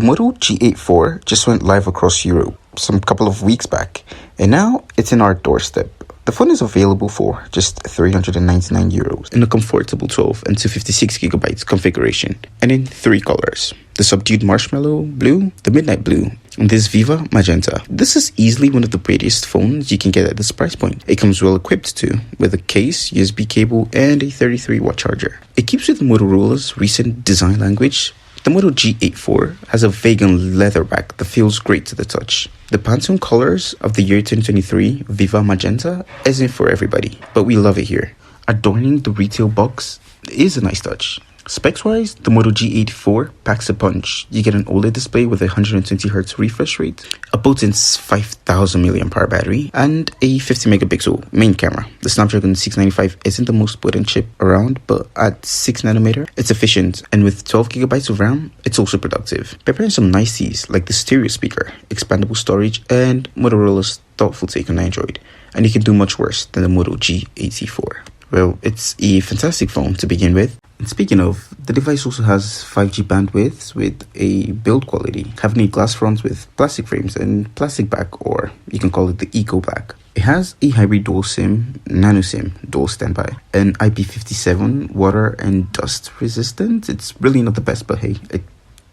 The Moto G84 just went live across Europe some couple of weeks back, and now it's in our doorstep. The phone is available for just €399 in a comfortable 12 and 256GB configuration, and in 3 colors: the subdued marshmallow blue, the midnight blue, and this Viva Magenta. This is easily one of the prettiest phones you can get at this price point. It comes well equipped too, with a case, USB cable, and a 33-watt charger. It keeps with Motorola's recent design language. The Moto G84 has a vegan leather back that feels great to the touch. The Pantone colors of the year 2023 Viva Magenta isn't for everybody, but we love it here. Adorning the retail box is a nice touch. Specs-wise, the Moto G84 packs a punch. You get an OLED display with a 120Hz refresh rate, a potent 5000 mAh battery, and a 50-megapixel main camera. The Snapdragon 695 isn't the most potent chip around, but at 6nm, it's efficient, and with 12GB of RAM, it's also productive. Pepper in some niceties like the stereo speaker, expandable storage, and Motorola's thoughtful take on Android, and you can do much worse than the Moto G84. Well, it's a fantastic phone to begin with. And speaking of, the device also has 5G bandwidth with a build quality, having a glass front with plastic frames and plastic back, or you can call it the Eco Black. It has a hybrid dual SIM, nano SIM, dual standby, and IP57 water and dust resistant. It's really not the best, but hey, it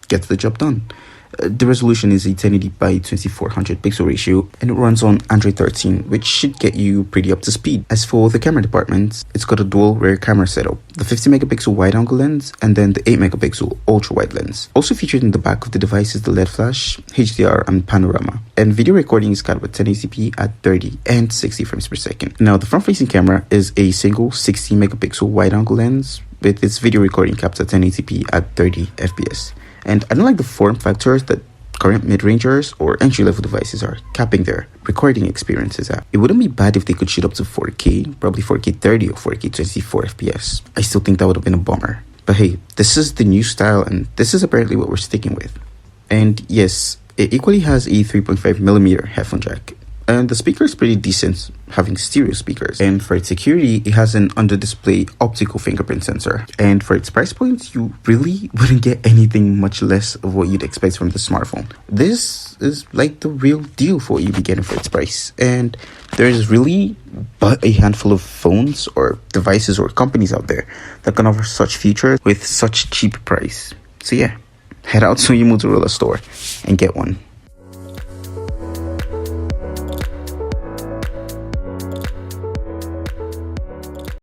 gets the job done. The resolution is a 1080 by 2400 pixel ratio, and it runs on Android 13, which should get you pretty up to speed. As for the camera department, it's got a dual rear camera setup, the 50-megapixel wide-angle lens, and then the 8-megapixel ultra-wide lens. Also featured in the back of the device is the LED flash, HDR, and panorama. And video recording is cut with 1080p at 30 and 60 frames per second. Now, the front-facing camera is a single 60-megapixel wide-angle lens with its video recording capped at 1080p at 30 fps. And I don't like the form factors that current mid-rangers or entry-level devices are capping their recording experiences at. It wouldn't be bad if they could shoot up to 4K, probably 4K 30 or 4K 24 FPS. I still think that would have been a bummer. But hey, this is the new style, and this is apparently what we're sticking with. And yes, it equally has a 3.5mm headphone jack. And the speaker is pretty decent, having stereo speakers. And for its security, it has an under-display optical fingerprint sensor. And for its price point, you really wouldn't get anything much less of what you'd expect from the smartphone. This is like the real deal for what you'd be getting for its price. And there's really but a handful of phones or devices or companies out there that can offer such features with such cheap price. So yeah, head out to your Motorola store and get one.